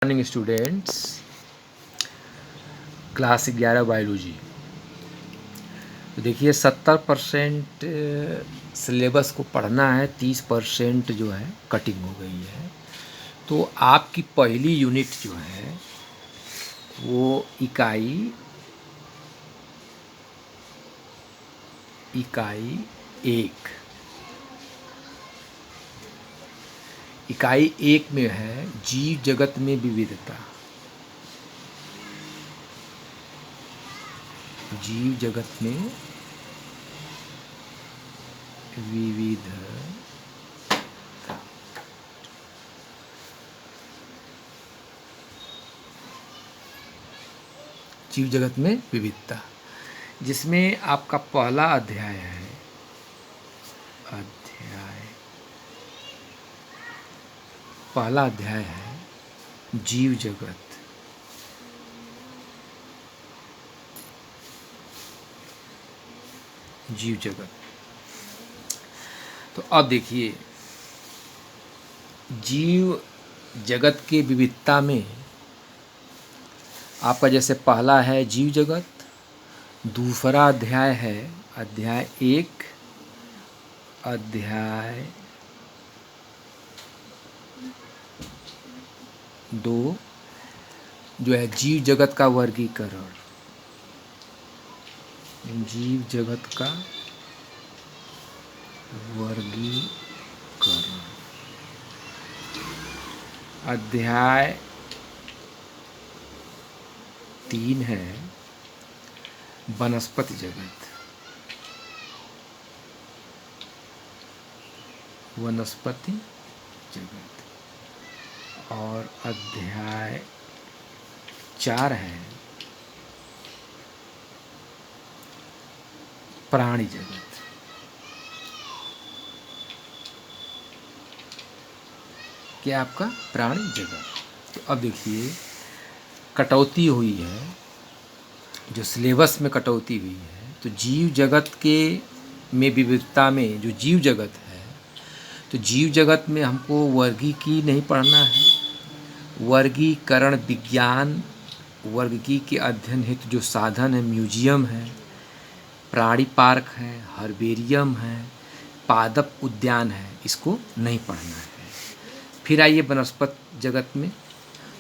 Morning students, class 11 biology. तो देखिए 70% syllabus को पढ़ना है, 30% जो है कटिंग हो गई है। तो आपकी पहली यूनिट जो है वो इकाई इकाई एक में है जीव जगत में विविधता। जीव जगत में विविधता, जीव जगत में विविधता, जिसमें आपका पहला अध्याय है पहला अध्याय है जीव जगत। जीव जगत। तो अब देखिए, जीव जगत के विविधता में आपका जैसे पहला है जीव जगत, दूसरा अध्याय है अध्याय 1, अध्याय 2 जो है जीव जगत का वर्गीकरण। जीव जगत का वर्गीकरण। अध्याय 3 है वनस्पति जगत। वनस्पति जगत। और अध्याय 4 है प्राणी जगत। क्या आपका प्राणी जगत। तो अब देखिए, कटौती हुई है, जो सिलेबस में कटौती हुई है। तो जीव जगत के में विविधता में जो जीव जगत है, तो जीव जगत में हमको वर्गीकी नहीं पढ़ना है। वर्गीकरण विज्ञान, वर्गीकी के अध्ययन हेतु जो साधन है, म्यूजियम है, प्राणी पार्क है, हर्बेरियम है, पादप उद्यान है, इसको नहीं पढ़ना है। फिर आइए वनस्पत जगत में।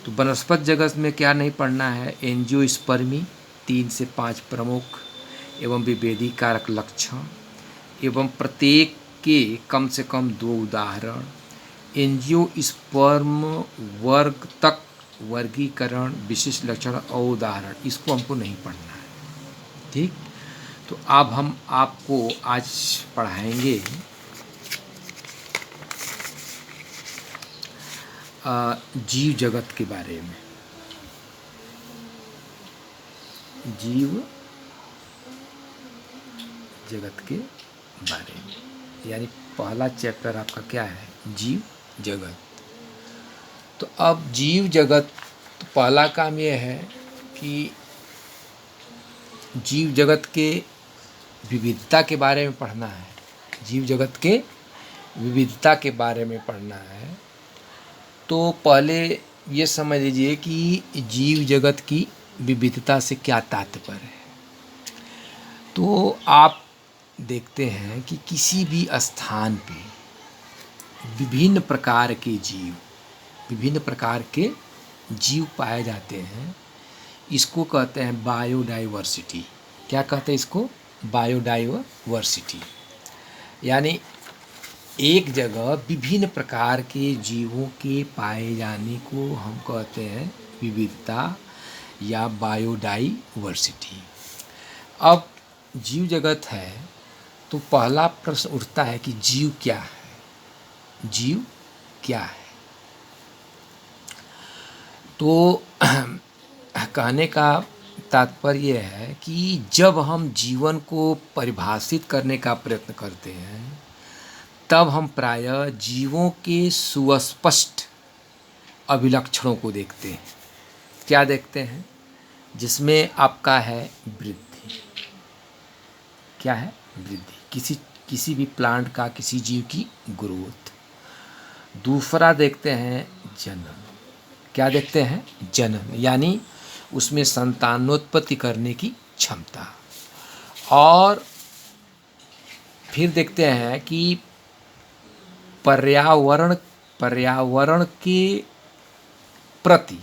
तो वनस्पत जगत में क्या नहीं पढ़ना है? एंजियोस्पर्मी, 3 से 5 प्रमुख एवं विभेदी कारक लक्षण एवं प्रत्येक के कम से कम 2 उदाहरण। एंजियोस्पर्म वर्ग तक वर्गीकरण, विशिष्ट लक्षण और उदाहरण, इसको हमको नहीं पढ़ना है। ठीक। तो अब हम आपको आज पढ़ाएंगे जीव जगत के बारे में। जीव जगत के बारे में, यानी पहला चैप्टर आपका क्या है? जीव जगत। तो अब जीव जगत, तो पहला काम यह है कि जीव जगत के विविधता के बारे में पढ़ना है। जीव जगत के विविधता के बारे में पढ़ना है। तो पहले ये समझ लीजिए कि जीव जगत की विविधता से क्या तात्पर्य है। तो आप देखते हैं कि किसी भी स्थान पे विभिन्न प्रकार के जीव पाए जाते हैं। इसको कहते हैं बायोडाइवर्सिटी। क्या कहते हैं इसको? बायोडाइवर्सिटी। यानी एक जगह विभिन्न प्रकार के जीवों के पाए जाने को हम कहते हैं विविधता या बायोडाइवर्सिटी। अब जीव जगत है, तो पहला प्रश्न उठता है कि जीव क्या है? जीव क्या है? तो कहने का तात्पर्य है कि जब हम जीवन को परिभाषित करने का प्रयत्न करते हैं, तब हम प्रायः जीवों के सुस्पष्ट अभिलक्षणों को देखते हैं। क्या देखते हैं? जिसमें आपका है वृद्धि। क्या है? वृद्धि। किसी भी प्लांट का, किसी जीव की ग्रोथ। दूसरा देखते हैं जन्म। क्या देखते हैं? जनन, यानी उसमें संतानोत्पत्ति करने की क्षमता। और फिर देखते हैं कि पर्यावरण पर्यावरण के प्रति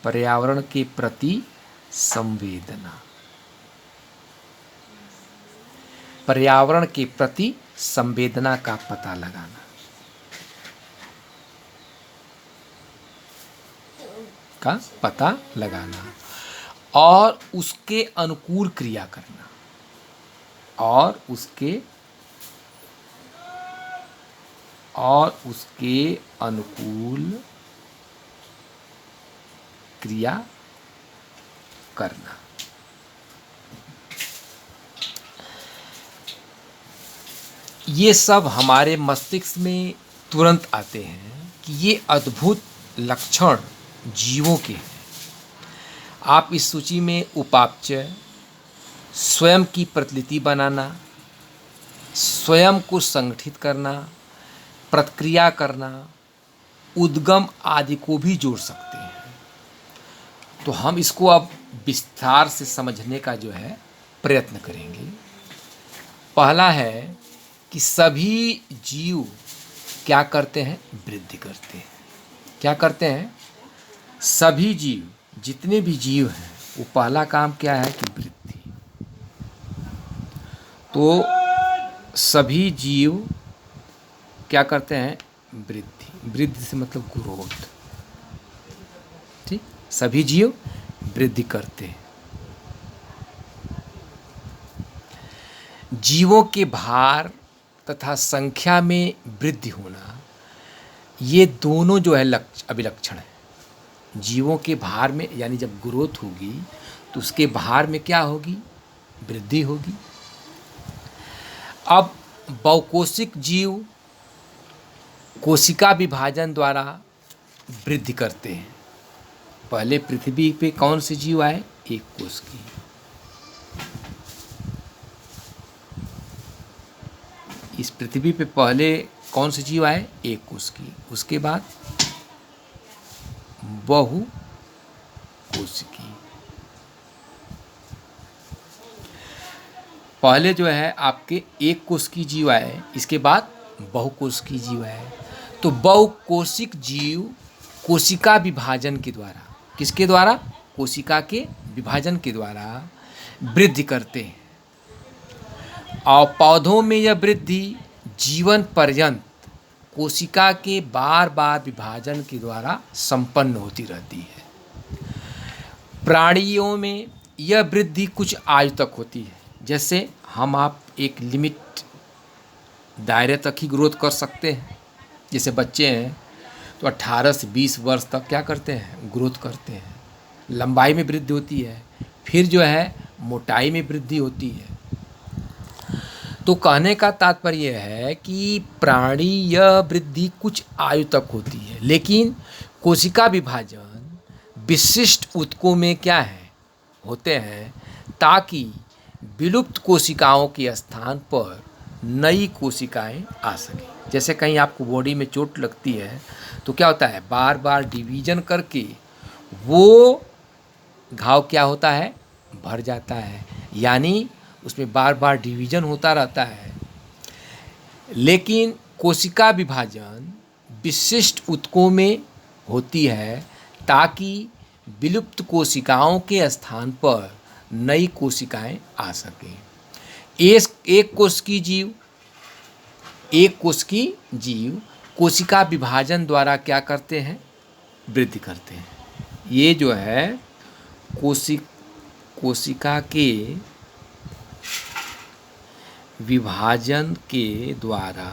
पर्यावरण के प्रति संवेदना, पर्यावरण के प्रति संवेदना का पता लगाना, और उसके अनुकूल क्रिया करना, और उसके अनुकूल क्रिया करना। ये सब हमारे मस्तिष्क में तुरंत आते हैं कि ये अद्भुत लक्षण जीवों के हैं। आप इस सूची में उपापचय, स्वयं की प्रतिलिपि बनाना, स्वयं को संगठित करना, प्रतिक्रिया करना, उद्गम आदि को भी जोड़ सकते हैं। तो हम इसको अब विस्तार से समझने का जो है प्रयत्न करेंगे। पहला है कि सभी जीव क्या करते हैं? वृद्धि करते हैं। क्या करते हैं? सभी जीव, जितने भी जीव हैं, वो पहला काम क्या है कि वृद्धि। तो सभी जीव क्या करते हैं? वृद्धि। वृद्धि से मतलब ग्रोथ। ठीक, सभी जीव वृद्धि करते हैं। जीवों के भार तथा संख्या में वृद्धि होना, ये दोनों जो है अभिलक्षण है। जीवों के भार में, यानी जब ग्रोथ होगी तो उसके भार में क्या होगी? वृद्धि होगी। अब बहुकोशिक जीव कोशिका विभाजन द्वारा वृद्धि करते हैं। पहले पृथ्वी पे कौन से जीव आए? एक कोश की। इस पृथ्वी पे पहले कौन से जीव आए? एक कोश की। उसके बाद बहुकोशिकी। पहले जो है आपके एक कोश की जीव आए, इसके बाद बहुकोशिकी जीव आए। तो बहुकोशिक जीव कोशिका विभाजन के द्वारा, किसके द्वारा? कोशिका के विभाजन के द्वारा वृद्धि करते हैं। और पौधों में यह वृद्धि जीवन पर्यंत कोशिका के बार बार विभाजन के द्वारा संपन्न होती रहती है। प्राणियों में यह वृद्धि कुछ आयु तक होती है। जैसे हम आप एक लिमिट दायरे तक ही ग्रोथ कर सकते हैं। जैसे बच्चे हैं तो 18 से 20 वर्ष तक क्या करते हैं? ग्रोथ करते हैं। लंबाई में वृद्धि होती है, फिर जो है मोटाई में वृद्धि होती है। तो कहने का तात्पर्य है कि प्राणी यह वृद्धि कुछ आयु तक होती है, लेकिन कोशिका विभाजन विशिष्ट ऊतकों में क्या है? होते हैं, ताकि विलुप्त कोशिकाओं के स्थान पर नई कोशिकाएं आ सकें। जैसे कहीं आपको बॉडी में चोट लगती है तो क्या होता है? बार बार डिवीजन करके वो घाव क्या होता है? भर जाता है, यानी उसमें बार बार डिवीजन होता रहता है। लेकिन कोशिका विभाजन विशिष्ट ऊतकों में होती है, ताकि विलुप्त कोशिकाओं के स्थान पर नई कोशिकाएं आ सकें। एक कोश की जीव कोशिका विभाजन द्वारा क्या करते हैं? वृद्धि करते हैं। ये जो है कोशिका के विभाजन के द्वारा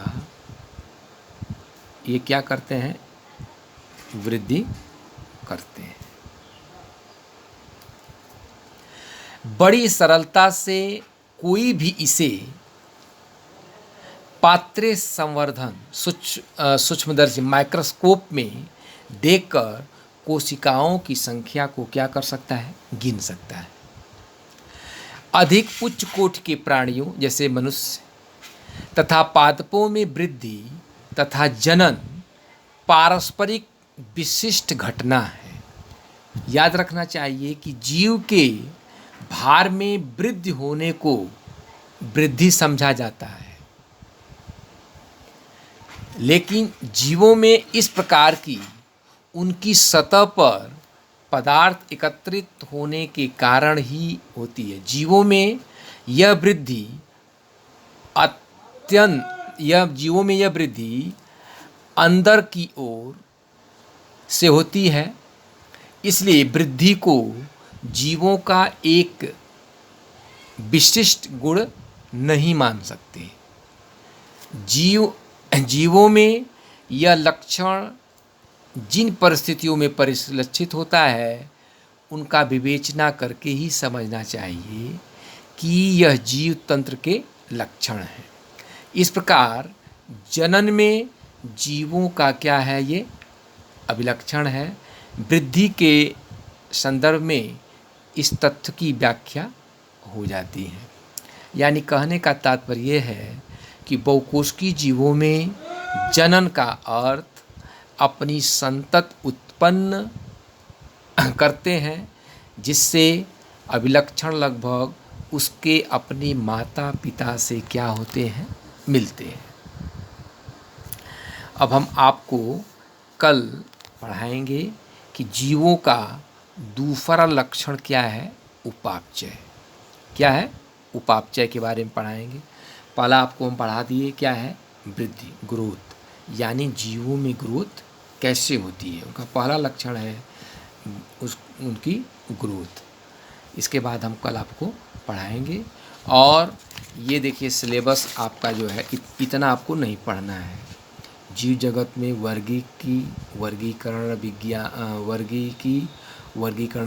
ये क्या करते हैं? वृद्धि करते हैं। बड़ी सरलता से कोई भी इसे पात्रे संवर्धन सूक्ष्मदर्शी माइक्रोस्कोप में देखकर कोशिकाओं की संख्या को क्या कर सकता है? गिन सकता है। अधिक उच्च कोटि के प्राणियों जैसे मनुष्य तथा पादपों में वृद्धि तथा जनन पारस्परिक विशिष्ट घटना है। याद रखना चाहिए कि जीव के भार में वृद्धि होने को वृद्धि समझा जाता है, लेकिन जीवों में इस प्रकार की उनकी सतह पर पदार्थ एकत्रित होने के कारण ही होती है। जीवों में यह वृद्धि अंदर की ओर से होती है, इसलिए वृद्धि को जीवों का एक विशिष्ट गुण नहीं मान सकते। जीवों में यह लक्षण जिन परिस्थितियों में परिलक्षित होता है, उनका विवेचना करके ही समझना चाहिए कि यह जीव तंत्र के लक्षण हैं। इस प्रकार जनन में जीवों का क्या है, ये अभिलक्षण है। वृद्धि के संदर्भ में इस तथ्य की व्याख्या हो जाती है। यानी कहने का तात्पर्य है कि बहुकोशिकीय जीवों में जनन का अर्थ अपनी संतति उत्पन्न करते हैं, जिससे अभिलक्षण लगभग उसके अपने माता पिता से क्या होते हैं, मिलते हैं। अब हम आपको कल पढ़ाएंगे कि जीवों का दूसरा लक्षण क्या है, उपापचय। क्या है, उपापचय के बारे में पढ़ाएंगे। पहला आपको हम पढ़ा दिए क्या है, वृद्धि, ग्रोथ, यानी जीवों में ग्रोथ कैसे होती है, उनका पहला लक्षण है उनकी ग्रोथ। इसके बाद हम कल आपको पढ़ाएंगे। और ये देखिए सिलेबस आपका जो है इतना आपको नहीं पढ़ना है। जीव जगत में वर्गीकरण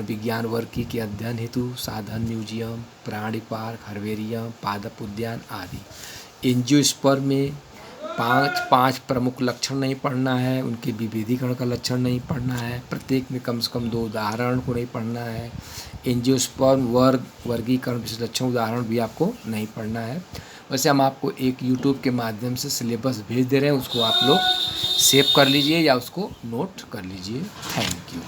विज्ञान वर्गी के अध्ययन हेतु साधन, म्यूजियम, प्राणी पार्क, हर्बेरियम, पादप उद्यान आदि। एंजियोस्पर्म में पांच प्रमुख लक्षण नहीं पढ़ना है, उनके विभेदीकरण का लक्षण नहीं पढ़ना है, प्रत्येक में कम से कम 2 उदाहरण को नहीं पढ़ना है। एंजियोस्पर्म वर्गीकरण विशेष लक्षण उदाहरण भी आपको नहीं पढ़ना है। वैसे हम आपको एक यूट्यूब के माध्यम से सिलेबस भेज दे रहे हैं, उसको आप लोग सेव कर लीजिए या उसको नोट कर लीजिए। Thank you.